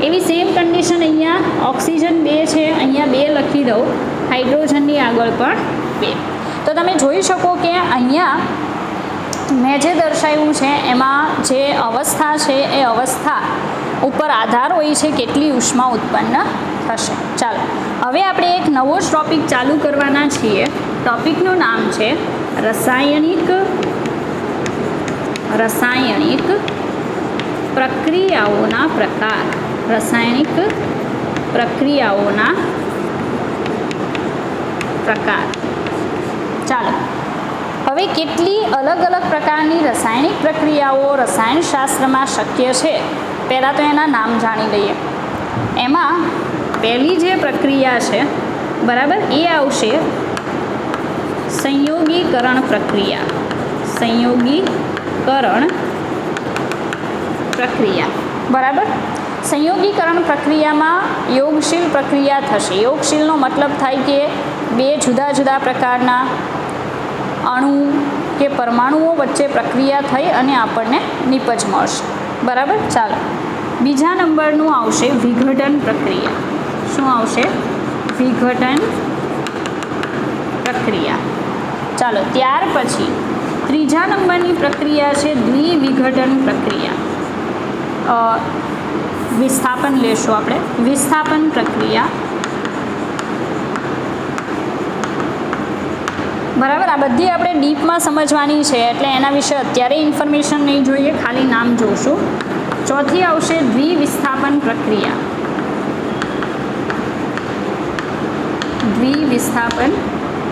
એવી સેમ કન્ડિશન અહીંયા ઓક્સિજન 2 છે, અહીંયા 2 લખી દઉં, હાઇડ્રોજનની આગળ પણ 2. તો તમે જોઈ શકો કે અહીંયા મેં જે દર્શાવ્યું છે એમાં જે અવસ્થા છે એ અવસ્થા ઉપર આધાર હોય છે કેટલી ઉષ્મા ઉત્પન્ન થશે. ચાલો હવે આપણે એક નવો જ ટોપિક ચાલુ કરવાના છીએ. ટોપિકનું નામ છે રાસાયણિક પ્રક્રિયાઓના પ્રકાર. રાસાયણિક પ્રક્રિયાઓના પ્રકાર. ચાલો હવે કેટલી અલગ અલગ પ્રકારની રાસાયણિક પ્રક્રિયાઓ રસાયણશાસ્ત્રમાં શક્ય છે પહેલાં તો એના નામ જાણી લઈએ. એમાં પહેલી જે પ્રક્રિયા છે બરાબર એ આવશે સંયોગીકરણ પ્રક્રિયા. સંયોગીકરણ પ્રક્રિયા બરાબર. સંયોગીકરણ પ્રક્રિયામાં યોગશીલ પ્રક્રિયા થશે. યોગશીલનો મતલબ થાય કે બે જુદા જુદા પ્રકારના અણુ કે પરમાણુઓ વચ્ચે પ્રક્રિયા થઈ અને આપણને નિપજ મળશે બરાબર. ચાલો બીજા નંબરનું આવશે વિઘટન પ્રક્રિયા. શું આવશે? વિઘટન પ્રક્રિયા. ચાલો ત્યાર પછી ત્રીજા નંબરની પ્રક્રિયા છે દ્વિવિઘટન પ્રક્રિયા. વિસ્થાપન લેશું આપણે. વિસ્થાપન પ્રક્રિયા બરાબર. આ બધી આપણે ડીપમાં સમજવાની છે એટલે એના વિશે અત્યારે ઇન્ફોર્મેશન નહીં જોઈએ, ખાલી નામ જોશું. ચોથી આવશે દ્વિવિસ્થાપન પ્રક્રિયા. દ્વિવિસ્થાપન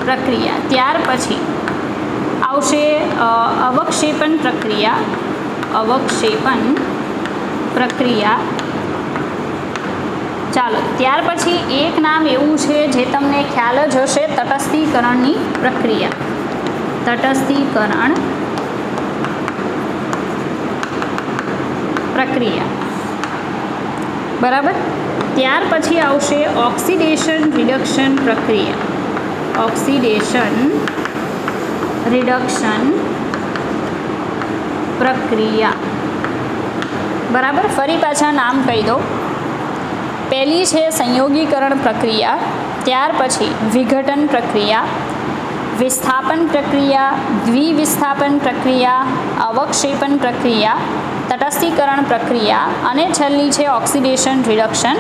પ્રક્રિયા. ત્યાર પછી આવશે અવક્ષેપન પ્રક્રિયા. અવક્ષેપન પ્રક્રિયા. ચાલો ત્યાર પછી એક નામ એવું છે જે તમને ખ્યાલ જ હશે, તટસ્થીકરણની પ્રક્રિયા. તટસ્થીકરણ પ્રક્રિયા બરાબર. ત્યાર પછી આવશે ઓક્સિડેશન રિડક્શન પ્રક્રિયા. ઓક્સિડેશન રિડક્શન પ્રક્રિયા બરાબર. ફરી પાછા નામ કહી દો. પહેલી છે સંયોગીકરણ પ્રક્રિયા, ત્યાર પછી વિઘટન પ્રક્રિયા, વિસ્થાપન પ્રક્રિયા, દ્વિવિસ્થાપન પ્રક્રિયા, અવક્ષેપન પ્રક્રિયા, તટસ્થીકરણ પ્રક્રિયા અને છેલ્લી છે ઓક્સિડેશન રિડક્શન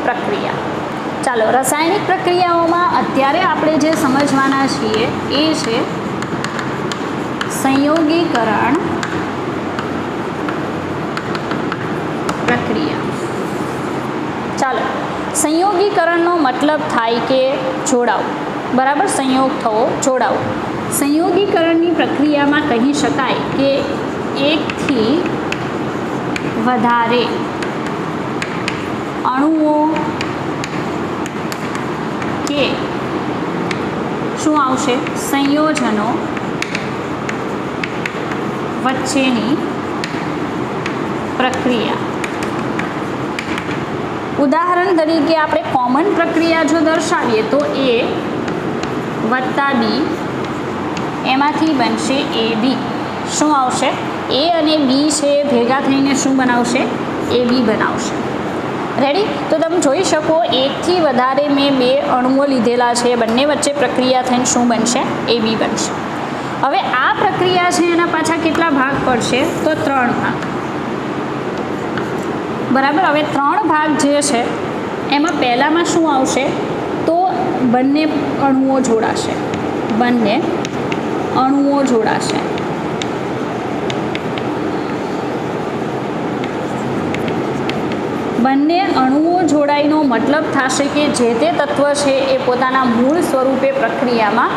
પ્રક્રિયા. ચાલો રાસાયણિક પ્રક્રિયાઓમાં અત્યારે આપણે જે સમજવાના છીએ એ છે સંયોગીકરણ પ્રક્રિયા. ચાલો સંયોગીકરણનો મતલબ થાય કે જોડાવું બરાબર. સંયોગ થવો, જોડાવું. સંયોગીકરણની પ્રક્રિયામાં કહી શકાય કે એકથી વધારે અણુઓ કે શું આવશે સંયોજનો વચ્ચેની પ્રક્રિયા. ઉદાહરણ તરીકે આપણે કોમન પ્રક્રિયા જો દર્શાવીએ તો A વત્તા B એમાંથી બનશે AB. શું આવશે? A અને B છે ભેગા થઈને શું બનાવશે? AB બનાવશે. રેડી? તો તમે જોઈ શકો એકથી વધારે મેં બે અણુઓ લીધેલા છે, બંને વચ્ચે પ્રક્રિયા થઈને શું બનશે? AB બનશે. હવે આ પ્રક્રિયા છે એના પાછા કેટલા ભાગ પડશે? તો 3 ભાગ બરાબર. હવે 3 ભાગ જે છે એમાં પહેલામાં શું આવશે? તો બંને અણુઓ જોડાશે. બંને અણુઓ જોડાશે. બંને અણુઓ જોડાઈનો મતલબ થશે કે જે તે તત્વ છે એ પોતાના મૂળ સ્વરૂપે પ્રક્રિયામાં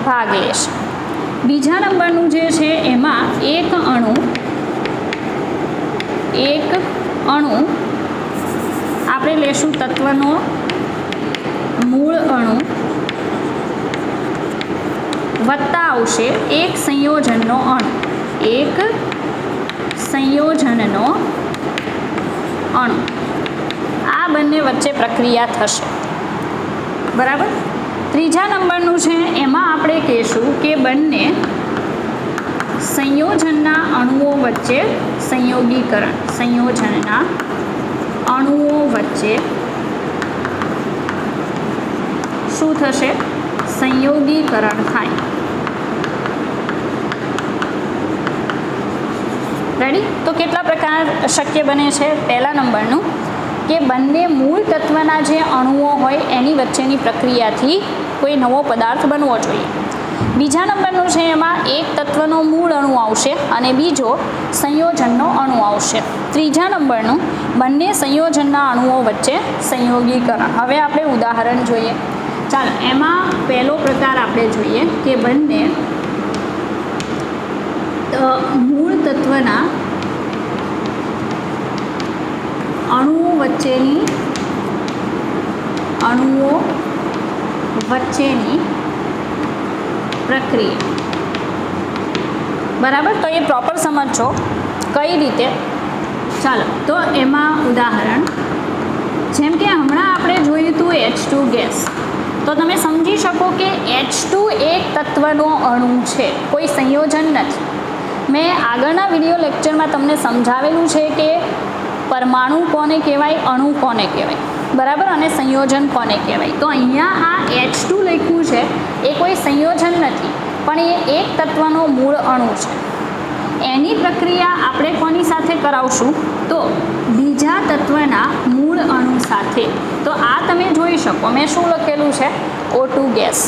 ભાગ લેશે. બીજા નંબરનું જે છે એમાં એક અણુ આપણે લેશું તત્વનો મૂળ અણુ વત્તા આવશે એક સંયોજનનો અણુ. એક સંયોજનનો અણુ. આ બંને વચ્ચે પ્રક્રિયા થશે બરાબર. ત્રીજા નંબરનું છે એમાં આપણે કહીશું કે બંને સંયોજનના અણુઓ વચ્ચે સંયોગીકરણ. સંયોજનના અણુઓ વચ્ચે શું થશે? સંયોગીકરણ થાય. રેડી? તો કેટલા પ્રકાર શક્ય બને છે? પહેલા નંબરનું કે બંને મૂળ તત્વના જે અણુઓ હોય એની વચ્ચેની પ્રક્રિયાથી કોઈ નવો પદાર્થ બનવો જોઈએ. બીજા નંબરનું છે એમાં એક તત્વનો મૂળ અણુ આવશે અને બીજો સંયોજનનો અણુ આવશે. ત્રીજા નંબરનું બંને સંયોજનના અણુઓ વચ્ચે સંયોગીકરણ. હવે આપણે ઉદાહરણ જોઈએ. ચાલો, એમાં પહેલો પ્રકાર આપણે જોઈએ કે બંને મૂળ તત્વના અણુઓ વચ્ચેની પ્રક્રિયા. બરાબર? તો એ પ્રોપર સમજો કઈ રીતે. ચાલો, તો એમાં ઉદાહરણ જેમ કે હમણાં આપણે જોયું હતું H2 ગેસ. તો તમે સમજી શકો કે H2 એક તત્વનો અણુ છે, કોઈ સંયોજન નથી. મેં આગળના વિડીયો લેક્ચરમાં તમને સમજાવેલું છે કે પરમાણુ કોને કહેવાય, અણુ કોને કહેવાય, બરાબર, અને સંયોજન કોને કહેવાય. તો અહીંયા આ H2 લખ્યું છે એ કોઈ સંયોજન નથી, પણ એ એક તત્વનો મૂળ અણુ છે. એની પ્રક્રિયા આપણે કોની સાથે કરાવશું? તો બીજા તત્વના મૂળ અણુ સાથે. તો આ તમે જોઈ શકો મેં શું લખેલું છે? O2 gas.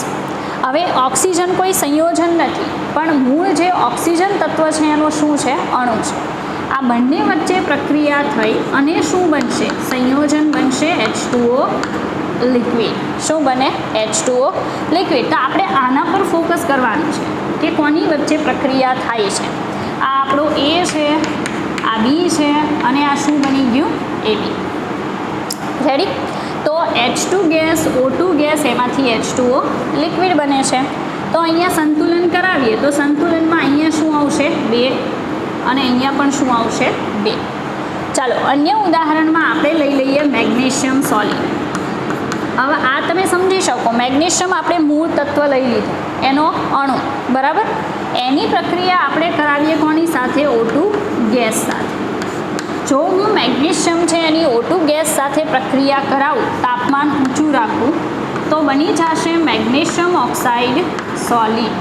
હવે ઓક્સિજન કોઈ સંયોજન નથી, પણ મૂળ જે ઓક્સિજન તત્વ છે એનો શું છે? અણુ છે. આ બંને વચ્ચે પ્રક્રિયા થઈ અને શું બનશે? સંયોજન બનશે H2O લિક્વિડ. શું બને? H2O liquid. તો આપણે આના પર ફોકસ કરવાનું છે કે કોની વચ્ચે પ્રક્રિયા થાય છે. આ આપણો A છે, આ B છે અને આ શું બની ગયું? AB. રેડી? તો H2 ગેસ, O2 ગેસ, એમાંથી H2O લિક્વિડ બને છે. તો અહીંયા સંતુલન કરાવીએ તો સંતુલનમાં અહીંયા શું આવશે? 2 અને અહીંયા પણ શું આવશે? 2. ચાલો, અન્ય ઉદાહરણમાં આપણે લઈ લઈએ મેગ્નેશિયમ સોલિડ. હવે આ તમે સમજી શકો મેગ્નેશિયમ આપણે મૂળ તત્વ લઈ લીધું, એનો અણુ, બરાબર. એની પ્રક્રિયા આપણે કરાવીએ કોની સાથે? O2 ગેસ સાથે. જો હું મેગ્નેશિયમ છે એની O2 ગેસ સાથે પ્રક્રિયા કરાવું, તાપમાન ઊંચું રાખું, તો બની જશે મેગ્નેશિયમ ઓક્સાઇડ સોલિડ.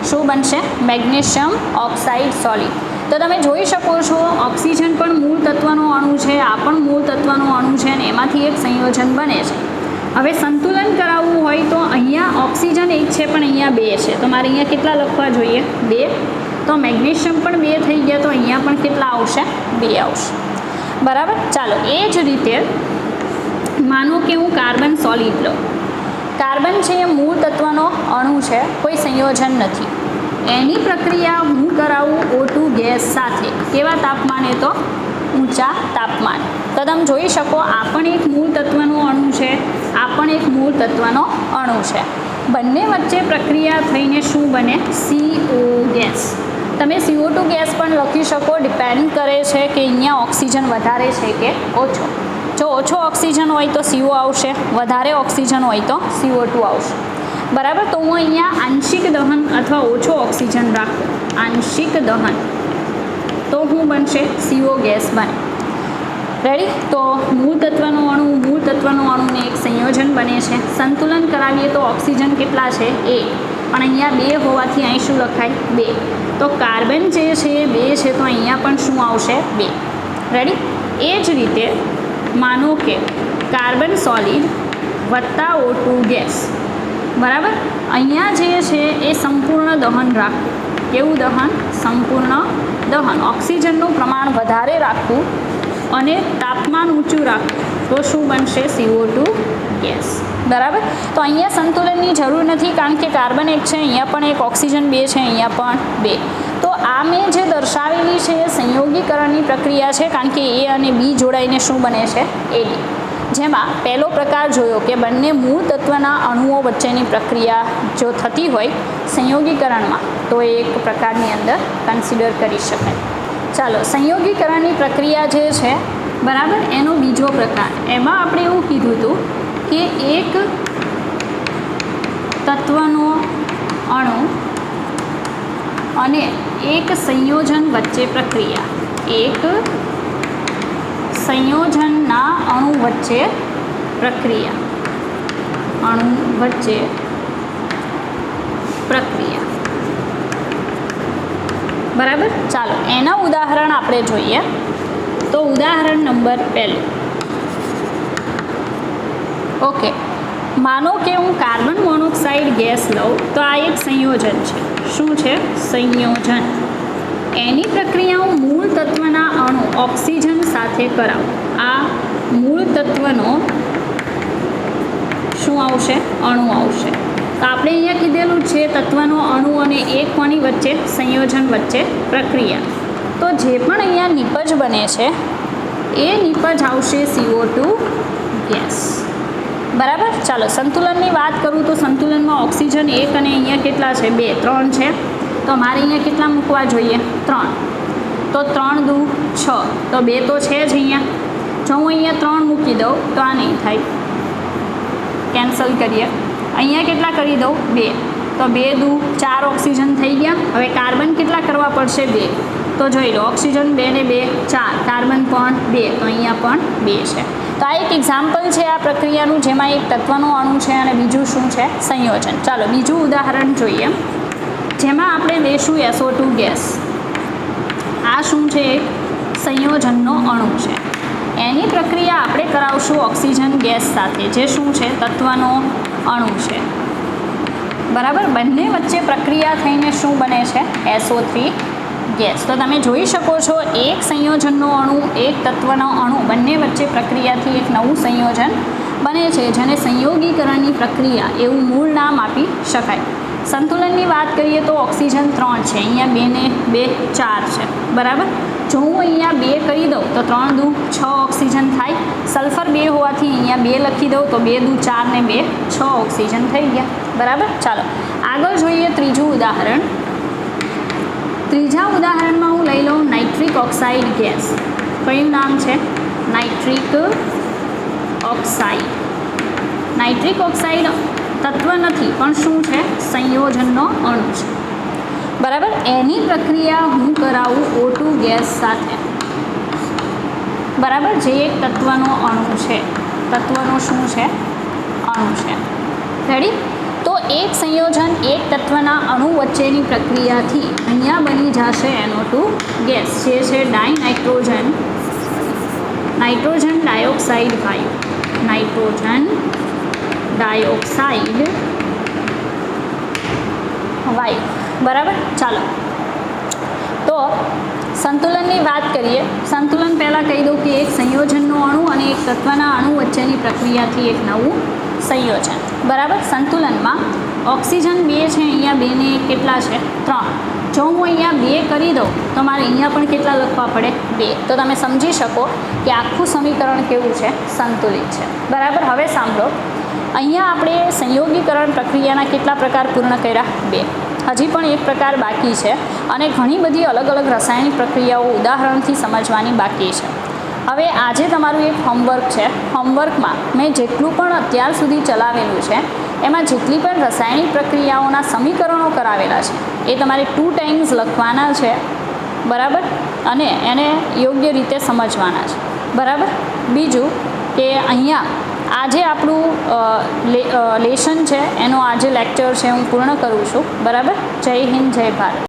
શું બનશે? Magnesium oxide solid. તો તમે જોઈ શકો છો ઓક્સિજન પણ મૂળ તત્વનો અણુ છે, આ પણ મૂળ તત્વનો અણુ છે અને એમાંથી એક સંયોજન બને છે. હવે સંતુલન કરાવવું હોય તો અહીંયા ઓક્સિજન એક છે પણ અહીંયા 2 છે, તો મારે અહીંયા કેટલા લખવા જોઈએ? 2. તો મેગ્નેશિયમ પણ 2 થઈ ગયા, તો અહીંયા પણ કેટલા આવશે? 2 આવશે. બરાબર? ચાલો, એ જ રીતે માનો કે હું કાર્બન સોલિડ લઉં. કાર્બન છે એ મૂળ તત્વનો અણુ છે, કોઈ સંયોજન નથી. એની પ્રક્રિયા હું કરાવું O2 ગેસ સાથે. કેવા તાપમાને? તો ઊંચા તાપમાન. તો તમે જોઈ શકો આ પણ એક મૂળ તત્વનો અણુ છે, આ પણ એક મૂળ તત્વનો અણુ છે. બંને વચ્ચે પ્રક્રિયા થઈને શું બને? CO gas. તમે CO2 ગેસ પણ લખી શકો, ડિપેન્ડ કરે છે કે અહીંયા ઓક્સિજન વધારે છે કે ઓછો. જો ઓછો ઓક્સિજન હોય તો CO આવશે, વધારે ઓક્સિજન હોય તો CO2 આવશે. બરાબર? તો હું અહીંયા આંશિક દહન અથવા ઓછો ઓક્સિજન રાખું, આંશિક દહન, તો શું બનશે? CO ગેસ બને. રેડી? તો મૂળ તત્વનો અણુને એક સંયોજન બને છે. સંતુલન કરાવીએ તો ઓક્સિજન કેટલા છે? 1, પણ અહીંયા 2 હોવાથી અહીં શું લખાય? 2. તો કાર્બન જે છે એ 2 છે, તો અહીંયા પણ શું આવશે? 2. રેડી? એ જ રીતે માનો કે કાર્બન સોલિડ વત્તા O2 ગેસ, બરાબર. અહીંયા જે છે એ સંપૂર્ણ દહન રાખવું. કેવું દહન? સંપૂર્ણ દહન. ઓક્સિજનનું પ્રમાણ વધારે રાખવું અને તાપમાન ઊંચું રાખવું, તો શું બનશે? CO2 gas. બરાબર? તો અહીંયા સંતુલનની જરૂર નથી, કારણ કે કાર્બન 1 છે, અહીંયા પણ એક ઓક્સિજન 2 છે, અહીંયા પણ 2. તો આ મેં જે દર્શાવેલી છે એ સંયોગીકરણની પ્રક્રિયા છે, કારણ કે A અને B જોડાઈને શું બને છે? AD. જેમાં પહેલો પ્રકાર જોયો કે બંને મૂળ તત્વના અણુઓ વચ્ચેની પ્રક્રિયા જો થતી હોય સંયોગીકરણમાં, તો એ એક પ્રકારની અંદર કન્સિડર કરી શકાય. ચાલો, સંયોગીકરણની પ્રક્રિયા જે છે, બરાબર, એનો બીજો પ્રકાર, એમાં આપણે એવું કીધું હતું કે એક તત્વનો અણુ અને એક સંયોજન વચ્ચે પ્રક્રિયા. એક સંયોજનના અણુ વચ્ચે પ્રક્રિયા. બરાબર. ચાલો એના ઉદાહરણ આપણે જોઈએ. તો ઉદાહરણ નંબર 1. ઓકે, માનો કે હું કાર્બન મોનોક્સાઇડ ગેસ લઉં તો આ એક સંયોજન છે. શું છે? સંયોજન. એની પ્રક્રિયા હું મૂળ તત્વના અણુ ઓક્સિજન સાથે કરાવું. આ મૂળ તત્વનો શું આવશે? અણુ આવશે. તો આપણે અહીંયા કીધેલું છે તત્વનો અણુ અને એક કોની વચ્ચે? સંયોજન વચ્ચે પ્રક્રિયા. તો જે પણ અહીંયા નિપજ બને છે એ નિપજ આવશે CO2 ગેસ. બરાબર. ચાલો સંતુલનની વાત કરું તો સંતુલનમાં ઓક્સિજન 1 અને અહીંયા કેટલા છે? 2, 3 છે. તો મારે અહીંયા કેટલા મૂકવા જોઈએ? 3. તો 3 દુ 6. તો 2 તો છે જ અહીંયા. જો હું અહીંયા 3 મૂકી દઉં તો આ નહીં થાય, કેન્સલ કરીએ. અહીંયા કેટલા કરી દઉં? 2. તો 2 દુ 4 ઓક્સિજન થઈ ગયા. હવે કાર્બન કેટલા કરવા પડશે? 2. તો જોઈ લો, ઓક્સિજન 2 ને 2 4, કાર્બન પણ 2, તો અહીંયા પણ 2 છે. તો આ એક એક્ઝામ્પલ છે આ પ્રક્રિયાનું, જેમાં એક તત્વનો અણુ છે અને બીજું શું છે? સંયોજન. ચાલો બીજું ઉદાહરણ જોઈએ, જેમાં આપણે લેશું SO2 ગેસ. આ શું છે? એક સંયોજનનો અણુ છે. એની પ્રક્રિયા આપણે કરાવશું ઓક્સિજન ગેસ સાથે, જે શું છે? તત્વનો અણુ છે. બરાબર. બંને વચ્ચે પ્રક્રિયા થઈને શું બને છે? SO3 gas. તો તમે જોઈ શકો છો એક સંયોજનનો અણુ, એક તત્વનો અણુ, બંને વચ્ચે પ્રક્રિયાથી એક નવું સંયોજન બને છે, જેને સંયોગીકરણની પ્રક્રિયા એવું મૂળ નામ આપી શકાય. સંતુલનની વાત કરીએ તો ઓક્સિજન 3 છે, અહીંયા 2 ને 2 4 છે. બરાબર. જો હું અહીંયા 2 કરી દઉં તો 3 દુ 6 ઓક્સિજન થાય. સલ્ફર 2 હોવાથી અહીંયા 2 લખી દઉં તો 2 દુ 4 ને 2 6 ઓક્સિજન થઈ ગયા. બરાબર. ચાલો આગળ જોઈએ ત્રીજું ઉદાહરણ. ત્રીજા ઉદાહરણમાં હું લઈ લઉં નાઇટ્રિક ઓક્સાઇડ ગેસ. કયું નામ છે? Nitric oxide. નાઇટ્રિક ઓક્સાઇડ તત્વ નથી પણ શું છે? સંયોજનનો અણુ છે. બરાબર. એની પ્રક્રિયા હું કરાવું O2 ગેસ સાથે. બરાબર. જે એક તત્વનો અણુ છે, તત્વનો શું છે? અણુ છે. રેડી. તો એક સંયોજન એક તત્વના અણુ વચ્ચેની પ્રક્રિયાથી અહીંયા બની જશે NO2 ગેસ, જે છે નાઇટ્રોજન ડાયોક્સાઇડ વાયુ. નાઇટ્રોજન ડાયોક્સાઇડ વાયુ. બરાબર. ચાલો તો સંતુલનની વાત કરીએ. સંતુલન પહેલાં કહી દઉં કે એક સંયોજનનો અણુ અને એક તત્વના અણુ વચ્ચેની પ્રક્રિયાથી એક નવું સંયોજન. બરાબર. સંતુલનમાં ઓક્સિજન 2 છે, અહીંયા 2 ને કેટલા છે? 3. જો હું અહીંયા 2 કરી દઉં તો મારે અહીંયા પણ કેટલા લખવા પડે? 2. તો તમે સમજી શકો કે આખું સમીકરણ કેવું છે? સંતુલિત છે. બરાબર. હવે સાંભળો, અહીંયા આપણે સંયોગીકરણ પ્રક્રિયાના કેટલા પ્રકાર પૂર્ણ કર્યા? 2. હજી પણ એક પ્રકાર બાકી છે અને ઘણી બધી અલગ અલગ રાસાયણિક પ્રક્રિયાઓ ઉદાહરણથી સમજવાની બાકી છે. હવે આજે તમારું એક હોમવર્ક છે. હોમવર્કમાં મેં જેટલું પણ અત્યાર સુધી ચલાવેલું છે એમાં જેટલી પણ રાસાયણિક પ્રક્રિયાઓના સમીકરણો કરાવેલા છે એ તમારે 2 ટાઈમ્સ લખવાના છે. બરાબર. અને એને યોગ્ય રીતે સમજવાના છે. બરાબર. બીજું કે અહીંયા આજે આપણું લેશન છે એનો આજે લેક્ચર છે હું પૂર્ણ કરું છું. બરાબર. જય હિન્દ, જય ભારત.